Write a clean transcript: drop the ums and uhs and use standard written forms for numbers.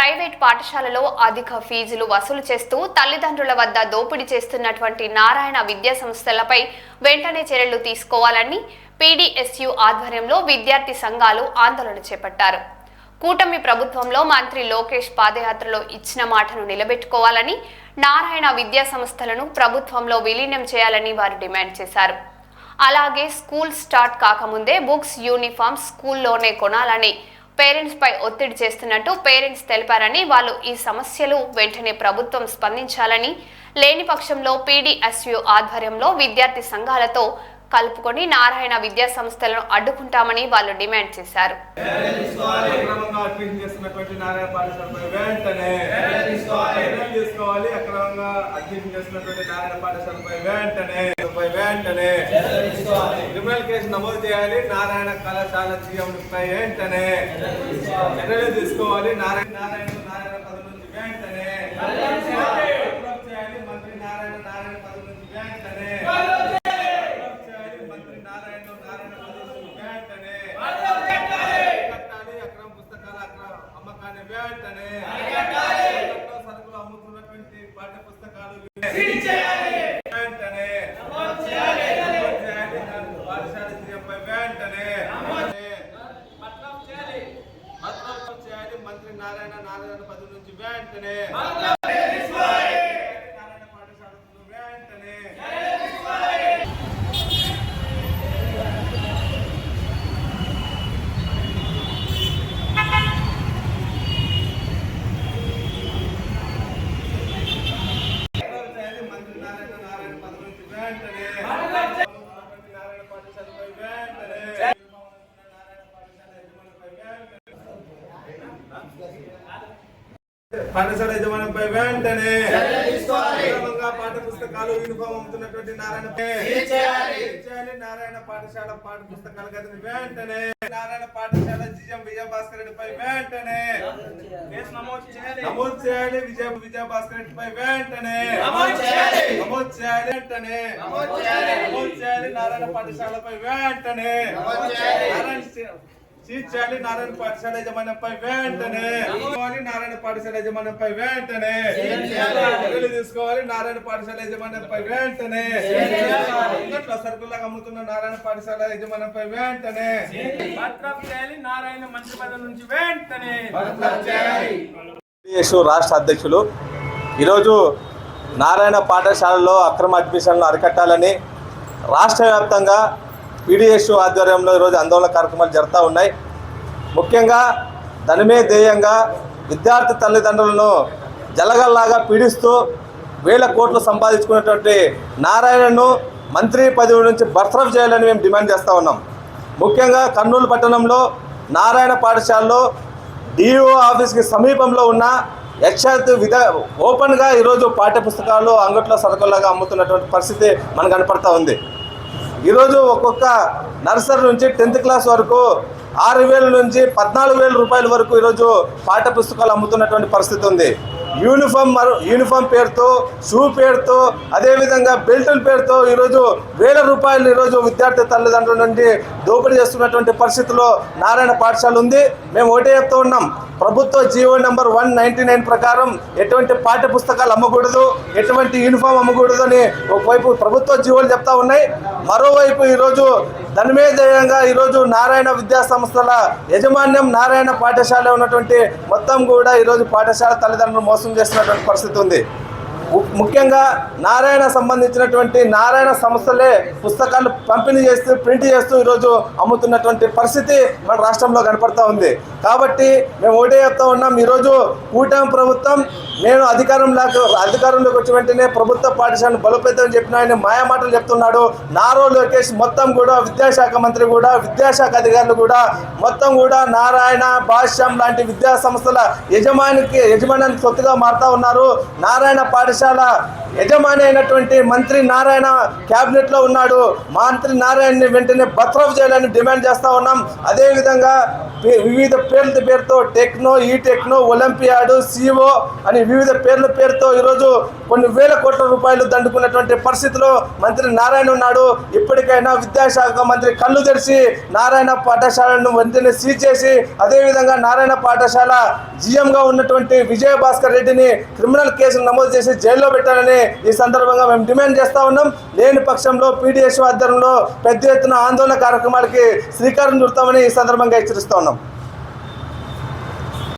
Private పాఠశాలలో అధిక ఫీజులు వసూలు చేస్తూ తల్లిదండ్రుల వద్ద దోపిడీ చేస్తున్నటువంటి నారాయణ విద్యా సంస్థలపై వెంటనే చర్యలు తీసుకోవాలని పీడీఎస్యు ఆధ్వర్యంలో విద్యార్థి సంఘాలు ఆందోళన చేపట్టారు. కూటమి ప్రభుత్వంలో మంత్రి లోకేష్ పాదయాత్రలో ఇచ్చిన మాటను నిలబెట్టుకోవాలని, నారాయణ విద్యా సంస్థలను ప్రభుత్వంలో విలీనం చేయాలని వారు డిమాండ్ చేశారు. అలాగే స్కూల్ స్టార్ట్ కాకముందే బుక్స్, యూనిఫామ్స్ స్కూల్లోనే కొనాలని పేరెంట్స్ పై ఒత్తిడి చేస్తున్నట్టు పేరెంట్స్ తెలిపారని, వాళ్ళు ఈ సమస్యలు వెంటనే ప్రభుత్వం స్పందించాలని, లేని పక్షంలో పీడీఎస్యు ఆధ్వర్యంలో విద్యార్థి సంఘాలతో కలుపుకొని నారాయణ విద్యా సంస్థలను అడ్డుకుంటామని వాళ్ళు డిమాండ్ చేశారు. నమోదు చేయాలి. నారాయణ కళాశాల జీఎంపై వెంటనే చర్యలు తీసుకోవాలి. నారాయణ పదవి నుంచి వెంటనే చేయాలి. మంత్రి నారాయణ పదవి నుంచి వెంటనే మంత్రి నారాయణ పదవి నుంచి వెంటనే కట్టాలి. అక్రమ పుస్తకాల అమ్మకాన్ని వెంటనే సరుకులు అమ్ముతున్నటువంటి పాఠ్య పుస్తకాలు వెంటనే పాఠశాల జీఎంపై వెంటనే చేయాలి. మంత్రి నారాయణ పదవి నుంచి వెంటనే నారాయణ పాఠశాలకు వెంటనే మంత్రి నారాయణ పదవి నుంచి వెంటనే పాఠశాల యజమానిపై వెంటనే పాఠ్య పుస్తకాలు యూనిఫామ్ అమ్ముతున్నటువంటి నారాయణ పాఠశాల పాఠ్య పుస్తకాల గదిని వెంటనే నారాయణ పాఠశాల జీఎం విజయభాస్కర్ రెడ్డిపై వెంటనే నమోదు చేయాలి. విజయభాస్కర్ రెడ్డిపై వెంటనే నమోదు చేయాలి. నారాయణ పాఠశాలపై వెంటనే చేయాలి. నారాయణ పాఠశాల యజమానిపై వెంటనే నారాయణ పాఠశాల యజమానిపై వెంటనే చర్యలు తీసుకోవాలి. నారాయణ పాఠశాల యజమానిపై వెంటనే సరుకుల్లాగా అమ్ముతున్న నారాయణ పాఠశాల యజమానిపై వెంటనే నారాయణ మంత్రి పదవి నుంచి వెంటనే రాష్ట్ర అధ్యక్షులు ఈరోజు నారాయణ పాఠశాలలో అక్రమ అడ్మిషన్లు అరికట్టాలని రాష్ట్ర వ్యాప్తంగా పీడీఎస్యు ఆధ్వర్యంలో ఈరోజు ఆందోళన కార్యక్రమాలు జరుగుతూ ఉన్నాయి. ముఖ్యంగా దానిమే ధ్యేయంగా విద్యార్థి తల్లిదండ్రులను జలగల్లాగా పీడిస్తూ వేల కోట్లు సంపాదించుకున్నటువంటి నారాయణను మంత్రి పదవి నుంచి బర్తరఫ్ చేయాలని మేము డిమాండ్ చేస్తూ ఉన్నాం. ముఖ్యంగా కర్నూలు పట్టణంలో నారాయణ పాఠశాలలో డిఓ ఆఫీస్కి సమీపంలో ఉన్న యక్షాత్ ఓపెన్గా ఈరోజు పాఠ్యపుస్తకాలు అంగట్లో సరుకుల్లాగా అమ్ముతున్నటువంటి పరిస్థితి మనకు కనపడతా ఉంది. ఈరోజు ఒక్కొక్క నర్సరీ నుంచి 10th క్లాస్ వరకు 6,000 నుంచి 14,000 రూపాయల వరకు ఈరోజు పాఠ్య పుస్తకాలు అమ్ముతున్నటువంటి పరిస్థితి ఉంది. యూనిఫామ్ పేరుతో, షూ పేరుతో, అదేవిధంగా బెల్టుల పేరుతో ఈరోజు వేల రూపాయలు ఈరోజు విద్యార్థి తల్లిదండ్రుల నుండి దోపిడీ చేస్తున్నటువంటి పరిస్థితిలో నారాయణ పాఠశాల ఉంది. మేము ఒకటే చెప్తూ ఉన్నాం, ప్రభుత్వ జీవో నెంబర్ 199 ప్రకారం ఎటువంటి పాఠ్య పుస్తకాలు అమ్మకూడదు, ఎటువంటి యూనిఫామ్ అమ్మకూడదు అని ఒకవైపు ప్రభుత్వ జీవోలు చెప్తా ఉన్నాయి. మరోవైపు ఈరోజు దానిమే ధ్యేయంగా ఈరోజు నారాయణ విద్యా సంస్థల యజమాన్యం నారాయణ పాఠశాల ఉన్నటువంటి మొత్తం కూడా ఈరోజు పాఠశాల తల్లిదండ్రులు మోసం చేస్తున్నటువంటి పరిస్థితి ఉంది. ముఖ్యంగా నారాయణ సంబంధించినటువంటి నారాయణ సంస్థలే పుస్తకాలు పంపిణీ చేస్తూ ప్రింట్ చేస్తూ ఈరోజు అమ్ముతున్నటువంటి పరిస్థితి మన రాష్ట్రంలో కనపడతా ఉంది. కాబట్టి మేము ఒకటే చెప్తా ఉన్నాం, ఈరోజు కూటమి ప్రభుత్వం నేను అధికారంలోకి వచ్చిన వెంటనే ప్రభుత్వ పాఠశాలను బలోపేతం చెప్పిన ఆయన మాయమాటలు చెప్తున్నాడు. నారో లోకేష్ మొత్తం కూడా విద్యాశాఖ మంత్రి కూడా విద్యాశాఖ అధికారులు కూడా మొత్తం కూడా నారాయణ, భాష్యం లాంటి విద్యా సంస్థల యజమానానికి సొత్తుగా మారుతా ఉన్నారు. నారాయణ పాఠశాల యజమాని అయినటువంటి మంత్రి నారాయణ క్యాబినెట్ లో ఉన్నాడు. మంత్రి నారాయణని వెంటనే బర్తరఫ్ చేయాలని డిమాండ్ చేస్తా ఉన్నాం. అదేవిధంగా వివిధ పేరుతో టెక్నో, ఈ టెక్నో, ఒలింపియాడ్, సిఓ అని వివిధ పేరుతో ఈరోజు కొన్ని వేల కోట్ల రూపాయలు దండుకున్నటువంటి పరిస్థితిలో మంత్రి నారాయణ ఉన్నాడు. ఇప్పటికైనా విద్యాశాఖ మంత్రి కళ్ళు తెరిచి నారాయణ పాఠశాలను వెంటనే సీజ్ చేసి, అదేవిధంగా నారాయణ పాఠశాల జిఎంగా ఉన్నటువంటి విజయభాస్కర్ రెడ్డిని క్రిమినల్ కేసులు నమోదు చేసి జైల్లో పెట్టాలని ఈ సందర్భంగా మేము డిమాండ్ చేస్తా ఉన్నాం. లేని పక్షంలో పీడీఎస్ ఆధ్వర్యంలో పెద్ద ఎత్తున ఆందోళన కార్యక్రమాలకి శ్రీకారం చుడతామని ఈ సందర్భంగా హెచ్చరిస్తా ఉన్నాం.